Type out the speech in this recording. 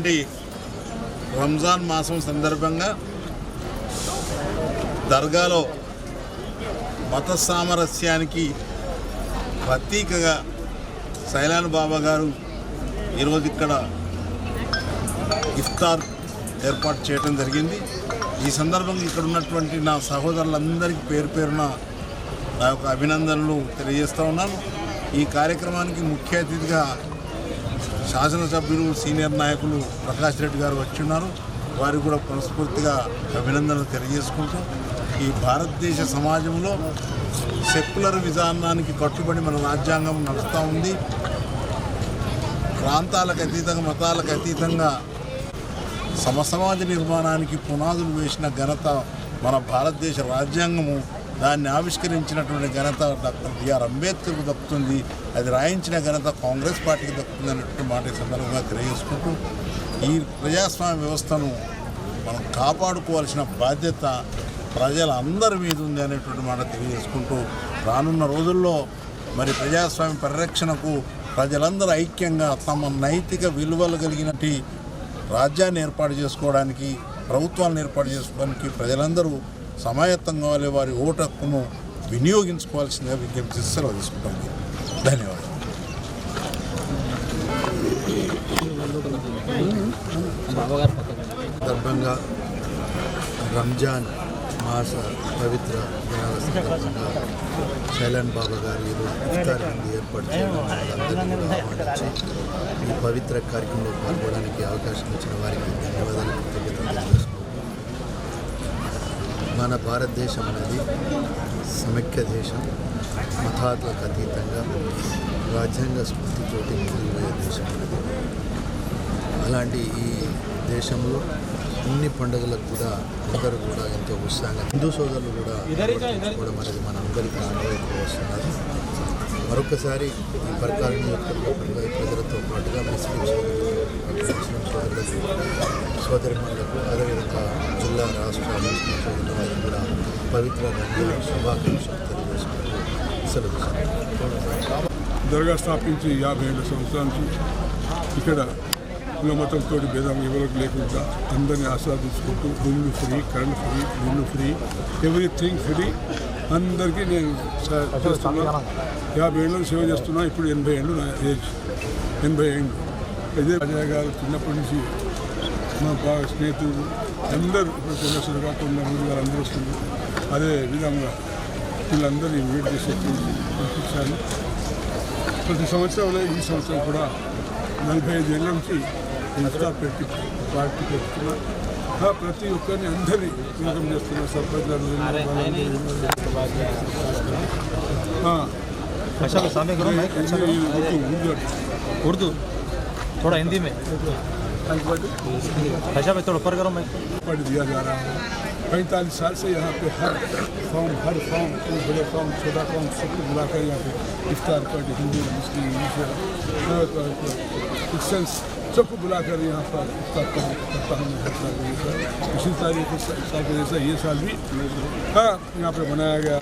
జరుగుతున్నటువంటి రంజాన్ మాసం సందర్భంగా దర్గాలో మత సామరస్యానికి ప్రతీకగా సైలాన్ బాబా గారు ఈరోజు ఇక్కడ ఇఫ్తార్ ఏర్పాటు చేయడం జరిగింది. ఈ సందర్భంగా ఇక్కడ ఉన్నటువంటి నా సహోదరులందరికీ పేరు పేరున నా యొక్క అభినందనలు తెలియజేస్తూ ఉన్నాను. ఈ కార్యక్రమానికి ముఖ్య అతిథిగా శాసనసభ్యులు సీనియర్ నాయకులు ప్రకాష్ రెడ్డి గారు వచ్చి ఉన్నారు. వారికి కూడా మనస్ఫూర్తిగా అభినందనలు తెలియజేసుకుంటూ ఈ భారతదేశ సమాజంలో సెక్యులర్ విధానానికి కట్టుబడి మన రాజ్యాంగం నడుస్తూ ఉంది. ప్రాంతాలకు అతీతంగా మతాలకు అతీతంగా సమసమాజ నిర్మాణానికి పునాదులు వేసిన ఘనత మన భారతదేశ రాజ్యాంగము. దాన్ని ఆవిష్కరించినటువంటి ఘనత డాక్టర్ బిఆర్ అంబేద్కర్కు దక్కుతుంది. అది రాయించిన ఘనత కాంగ్రెస్ పార్టీకి దక్కుతుంది అన్నట్టు మాట సందర్భంగా తెలియజేసుకుంటూ ఈ ప్రజాస్వామ్య వ్యవస్థను మనం కాపాడుకోవాల్సిన బాధ్యత ప్రజలందరి మీద ఉంది అనేటువంటి మాట తెలియజేసుకుంటూ రానున్న రోజుల్లో మరి ప్రజాస్వామ్య పరిరక్షణకు ప్రజలందరూ ఐక్యంగా తమ నైతిక విలువలు కలిగినటువంటి రాజ్యాన్ని ఏర్పాటు చేసుకోవడానికి, ప్రభుత్వాలను ఏర్పాటు చేసుకోవడానికి ప్రజలందరూ సమాయత్తం కావాలి. వారి ఓటు హక్కును వినియోగించుకోవాల్సిందిగా విజ్ఞప్తి సెలవు తీసుకుంటాము. ధన్యవాదాలు. సందర్భంగా రంజాన్ మాస పవిత్ర దినాల సందర్భంగా సైలాన్ బాబా గారు ఈరోజు ఇఫ్తార్ విందు ఏర్పాటు చేయడం అందరినీ కూడా ఆహ్వానించి ఈ పవిత్ర కార్యక్రమంలో పాల్గొనడానికి అవకాశం ఇచ్చిన వారికి ధన్యవాదాలు తెలియజేసుకుంటూ మన భారతదేశం అనేది సమైక్య దేశం, మతాలకు అతీతంగా రాజ్యాంగ స్ఫూర్తితోటి ముందుకు పోయే దేశం అనేది. అలాంటి ఈ దేశంలో అన్ని పండుగలకు కూడా అందరూ కూడా ఎంతో ఉత్సాహంగా హిందూ సోదరులు కూడా నిర్వహించుకోవడం అనేది మన అందరికీ ఆనవాయితీ వస్తున్నారు. మరొకసారి ఈ పరకాల నియోజకవర్గ ప్రజలతో పాటుగా ముస్లిం సోదరులకు సోదరిమణులకు అదేవిధంగా జిల్లా రాష్ట్ర ముస్లిం సోదరులకు కూడా పవిత్ర రంజాన్ శుభాకాంక్షలు తెలియజేసుకుంటూ సెలవు. దర్గా స్థాపించి 57 సంవత్సరాల నుంచి ఇక్కడ కుల మతంతో భేదం ఎవరికి లేకుండా అందరినీ ఆస్వాదించుకుంటూ రూమ్లు ఫ్రీ, కరెంట్ ఫ్రీ, నీళ్ళు ఫ్రీ, ఎవ్రీథింగ్ ఫ్రీ అందరికీ నేను చేస్తున్నా. 50 ఏళ్ళు సేవ చేస్తున్నా. ఇప్పుడు 80 ఏళ్ళు నా ఏజ్, 80 ఏళ్ళు. ఇదే అజయ్ గారు చిన్నప్పటి నుంచి మా బాగా స్నేహితులు అందరూ ఇప్పుడు చంద్రశేఖర్ గారు, కొందరు గారు అందరూ వస్తున్నారు. అదే విధంగా వీళ్ళందరినీ ఇన్వైట్ చేసి పంపించాను. ప్రతి సంవత్సరంలో ఈ సంవత్సరం కూడా 45 ఏళ్ళ నుంచి ఇఫ్తార్ పెట్టి పార్టీ పెట్టుకున్నా. ప్రతి ఒక్కరిని అందరినీ వెల్కమ్ చేస్తున్నా. సర్పంచ్ उर्दू थोड़ा हिंदी में भाषा में थोड़ा ऊपर करो मैं पढ़ दिया जा रहा है. 45 साल से यहाँ पे हर फॉर्म बड़े फॉर्म छोटा फॉर्म सबको बुलाकर यहाँ पे इफ्तार पार्टी हिंदू मुस्लिम क्रिश्चियंस सबको बुलाकर यहाँ पर इफ्तार करता हूँ हर साल. इसी तारीख साल के जैसा ये साल भी यहाँ पे बनाया गया.